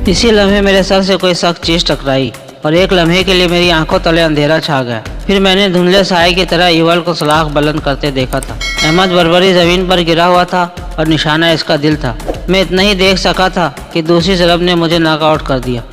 इसी लम्हे मेरे सर से कोई सख्त चीज टकराई और एक लम्हे के लिए मेरी आंखों तले अंधेरा छा गया। फिर मैंने धुंधले साए की तरह ईवल को सलाख बुलंद करते देखा था। अहमद बरबरी जमीन पर गिरा हुआ था और निशाना इसका दिल था। मैं इतना ही देख सका था कि दूसरी तरफ ने मुझे नॉकआउट कर दिया।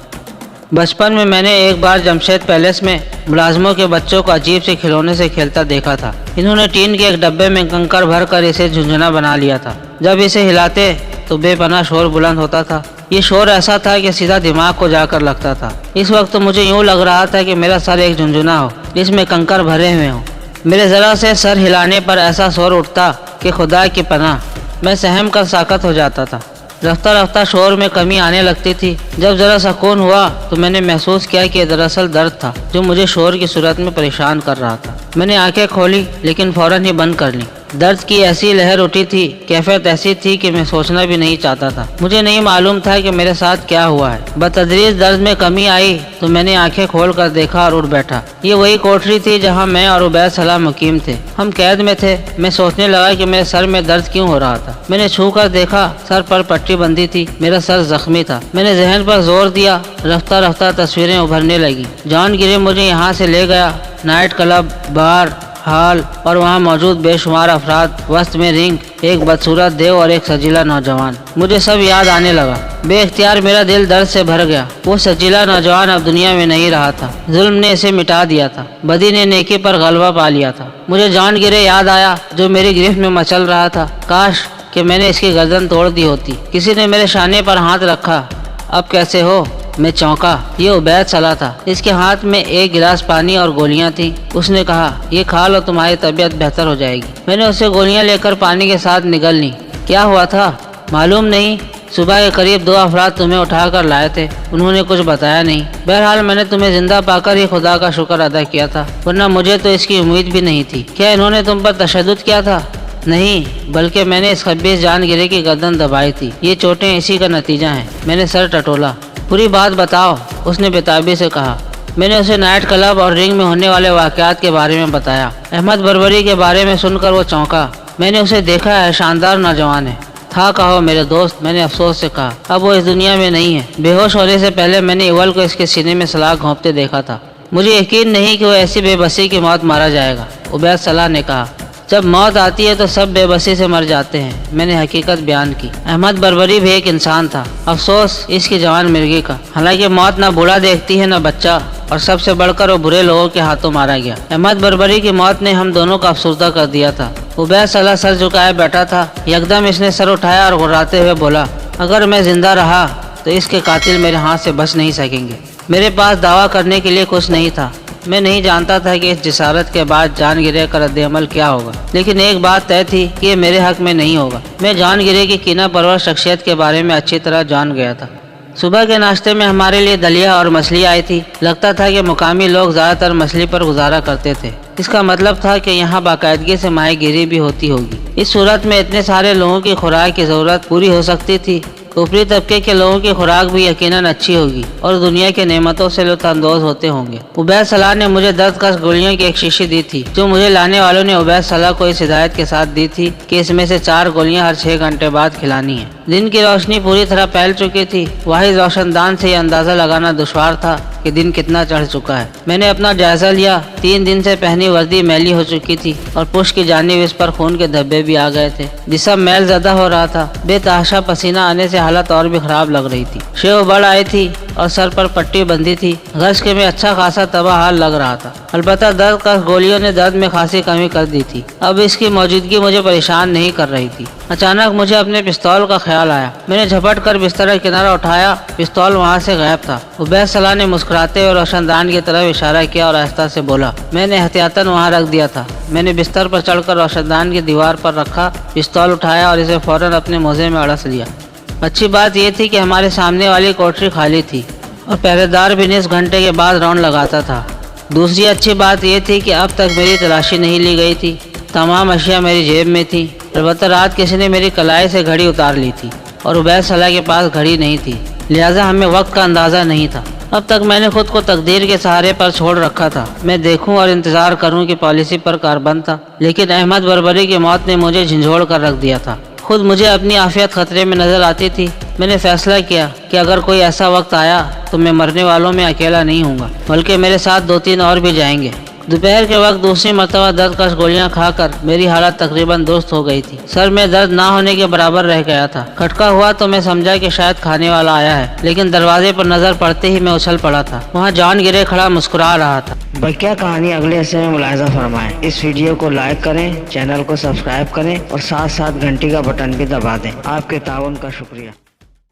बचपन में मैंने एक बार जमशेद पैलेस में मुलाजमों के बच्चों को अजीब से खिलौने से खेलता देखा था। इन्होंने टीन के एक डब्बे में कंकड़ भर कर इसे झुंझुना बना लिया था। जब इसे हिलाते तो बेपनाह शोर बुलंद होता था। ये शोर ऐसा था कि सीधा दिमाग को जाकर लगता था। इस वक्त तो मुझे यूँ लग रहा था कि मेरा सर एक झुंझुना हो जिसमें कंकड़ भरे हुए हों। मेरे ज़रा से सर हिलाने पर ऐसा शोर उठता कि खुदा की पनाह मैं सहम कर साकत हो जाता था। रफ्ता रफ्ता शोर में कमी आने लगती थी। जब ज़रा सुकून हुआ तो मैंने महसूस किया कि दरअसल दर्द था जो मुझे शोर की सूरत में परेशान कर रहा था। मैंने आंखें खोली लेकिन फ़ौरन ही बंद कर ली। दर्द की ऐसी लहर उठी थी, कैफियत ऐसी थी कि मैं सोचना भी नहीं चाहता था। मुझे नहीं मालूम था कि मेरे साथ क्या हुआ है। बतदरीज दर्द में कमी आई तो मैंने आंखें खोल कर देखा और उठ बैठा। ये वही कोठरी थी जहां मैं और उबैद सलाह मुकीम थे। हम कैद में थे। मैं सोचने लगा कि मेरे सर में दर्द क्यों हो रहा था। मैंने छू कर देखा, सर पर पट्टी बंधी थी। मेरा सर जख्मी था। मैंने जहन पर जोर दिया। रफ्ता रफ्ता तस्वीरें उभरने लगी। जॉन गिरे मुझे यहाँ से ले गया। नाइट क्लब, बार, हाल और वहाँ मौजूद बेशुमार अफराद, वस्त में रिंग, एक बदसूरत देव और एक सजीला नौजवान। मुझे सब याद आने लगा। बेख्तियार मेरा दिल दर्द से भर गया। वो सजीला नौजवान अब दुनिया में नहीं रहा था। जुल्म ने इसे मिटा दिया था। बदी ने नेकी पर गलबा पा लिया था। मुझे जॉन गिरे याद आया जो मेरी गिरफ्त में मचल रहा था। काश कि मैंने इसकी गर्दन तोड़ दी होती। किसी ने मेरे शाने पर हाथ रखा। अब कैसे हो? मैं चौंका। ये उबैद सलाह था। इसके हाथ में एक गिलास पानी और गोलियां थी। उसने कहा, ये खा लो, तुम्हारी तबीयत बेहतर हो जाएगी। मैंने उससे गोलियां लेकर पानी के साथ निगल ली। क्या हुआ था? मालूम नहीं। सुबह के करीब 2 अफराद तुम्हें उठाकर लाए थे। उन्होंने कुछ बताया नहीं। बहरहाल मैंने तुम्हें जिंदा पाकर ही खुदा का शुक्र अदा किया था, वरना मुझे तो इसकी उम्मीद भी नहीं थी। क्या इन्होंने तुम पर तशद्दुद किया था? नहीं, बल्कि मैंने इस खब्बीस जानगिरे की गर्दन दबाई थी। ये चोटें इसी का नतीजा हैं। मैंने सर टटोला। पूरी बात बताओ, उसने बेताबी से कहा। मैंने उसे नाइट क्लब और रिंग में होने वाले वाक़यात के बारे में बताया। अहमद बरबरी के बारे में सुनकर वो चौंका। मैंने उसे देखा है, शानदार नौजवान है। था कहो मेरे दोस्त, मैंने अफसोस से कहा। अब वो इस दुनिया में नहीं है। बेहोश होने से पहले मैंने इवल को इसके सीने में सलाख घोंपते देखा था। मुझे यकीन नहीं कि वो ऐसी बेबसी की मौत मारा जाएगा, उबैद सलाह ने कहा। जब मौत आती है तो सब बेबसी से मर जाते हैं। मैंने हकीकत बयान की। अहमद बरबरी भी एक इंसान था, अफसोस इसकी जवान मिर्गी का। हालांकि मौत न बूढ़ा देखती है न बच्चा, और सबसे बढ़कर वो बुरे लोगों के हाथों मारा गया। अहमद बरबरी की मौत ने हम दोनों को अफसुर्दा कर दिया था। उबैद सलाह सर झुकाए बैठा था। यकदम इसने सर उठाया और गुर्राते हुए बोला, अगर मैं जिंदा रहा तो इसके कातिल मेरे हाथ से बच नहीं सकेंगे। मेरे पास दावा करने के लिए कुछ नहीं था। मैं नहीं जानता था कि इस जिसारत के बाद जान गिरे का रद्द-ए-अमल क्या होगा, लेकिन एक बात तय थी कि ये मेरे हक में नहीं होगा। मैं जान गिरे की कीना परवर शख्सियत के बारे में अच्छी तरह जान गया था। सुबह के नाश्ते में हमारे लिए दलिया और मछली आई थी। लगता था कि मुकामी लोग ज़्यादातर मछली पर गुजारा करते थे। इसका मतलब था कि यहाँ बाकायदगी से माहीगीरी भी होती होगी। इस सूरत में इतने सारे लोगों की खुराक की ज़रूरत पूरी हो सकती थी। ऊपरी तबके के लोगों की खुराक भी यकीनन अच्छी होगी और दुनिया की नेमतों से लुत्फ़अंदोज़ होते होंगे। उबैद सलाह ने मुझे 10 कस गोलियों की एक शीशी दी थी, जो मुझे लाने वालों ने उबैद सलाह को इस हिदायत के साथ दी थी कि इसमें से 4 गोलियां हर 6 घंटे बाद खिलानी है। दिन की रोशनी पूरी तरह फैल चुकी थी। वाहिद रोशनदान से यह अंदाज़ा लगाना दुश्वार था कि दिन कितना चढ़ चुका है। मैंने अपना जायजा लिया। 3 दिन से पहनी वर्दी मैली हो चुकी थी और पुष्ट की जानिब इस पर खून के धब्बे भी आ गए थे। जिस्म मैल ज़दा हो रहा था। बेतहाशा पसीना आने से हालत और भी खराब लग रही थी। शेव बढ़ आई थी और सर पर पट्टी बंधी थी। गश के में अच्छा खासा तबाह हाल लग रहा था। अलबत्ता 10 कस गोलियों ने दर्द में खासी कमी कर दी थी। अब इसकी मौजूदगी मुझे परेशान नहीं कर रही थी। अचानक मुझे अपने पिस्तौल का ख्याल आया। मैंने झपट कर बिस्तर का किनारा उठाया। पिस्तौल वहाँ से गायब था। उबैद सलाह ने मुस्कुराते हुए रोशनदान की तरफ इशारा किया और आहिस्ता से बोला, मैंने एहतियातन वहाँ रख दिया था। मैंने बिस्तर पर चढ़कर रोशनदान की दीवार पर रखा, पिस्तौल उठाया और इसे फौरन अपने मोजे में अड़स लिया। अच्छी बात यह थी कि हमारे सामने वाली कोठरी खाली थी और पहरेदार भी 20 घंटे के बाद राउंड लगाता था। दूसरी अच्छी बात यह थी कि अब तक मेरी तलाशी नहीं ली गई थी। तमाम अशिया मेरी जेब में थी। अलबत्ता रात किसी ने मेरी कलाई से घड़ी उतार ली थी और उबैद सलाह के पास घड़ी नहीं थी, लिहाजा हमें वक्त का अंदाज़ा नहीं था। अब तक मैंने खुद को तकदीर के सहारे पर छोड़ रखा था। मैं देखूं और इंतज़ार करूं कि पॉलिसी पर कारबंद था, लेकिन अहमद बरबरी की मौत ने मुझे झंझोड़ कर रख दिया था। खुद मुझे अपनी आफियत खतरे में नजर आती थी। میں نے فیصلہ کیا کہ اگر کوئی ایسا وقت آیا تو میں مرنے والوں میں اکیلا نہیں ہوں گا، بلکہ میرے ساتھ 2-3 اور بھی جائیں گے۔ دوپہر کے وقت دوسری مرتبہ درد کش گولیاں کھا کر میری حالت تقریباً درست ہو گئی تھی۔ سر میں درد نہ ہونے کے برابر رہ گیا تھا۔ کھٹکا ہوا تو میں سمجھا کہ شاید کھانے والا آیا ہے، لیکن دروازے پر نظر پڑتے ہی میں اچھل پڑا تھا۔ وہاں جان گرے کھڑا مسکرا رہا تھا۔ بقیہ کہانی اگلے حصے میں ملاحظہ فرمائیں۔ اس ویڈیو کو لائک کریں، چینل کو سبسکرائب کریں اور ساتھ ساتھ گھنٹی کا بٹن بھی دبا دیں۔ آپ کے تعاون کا شکریہ۔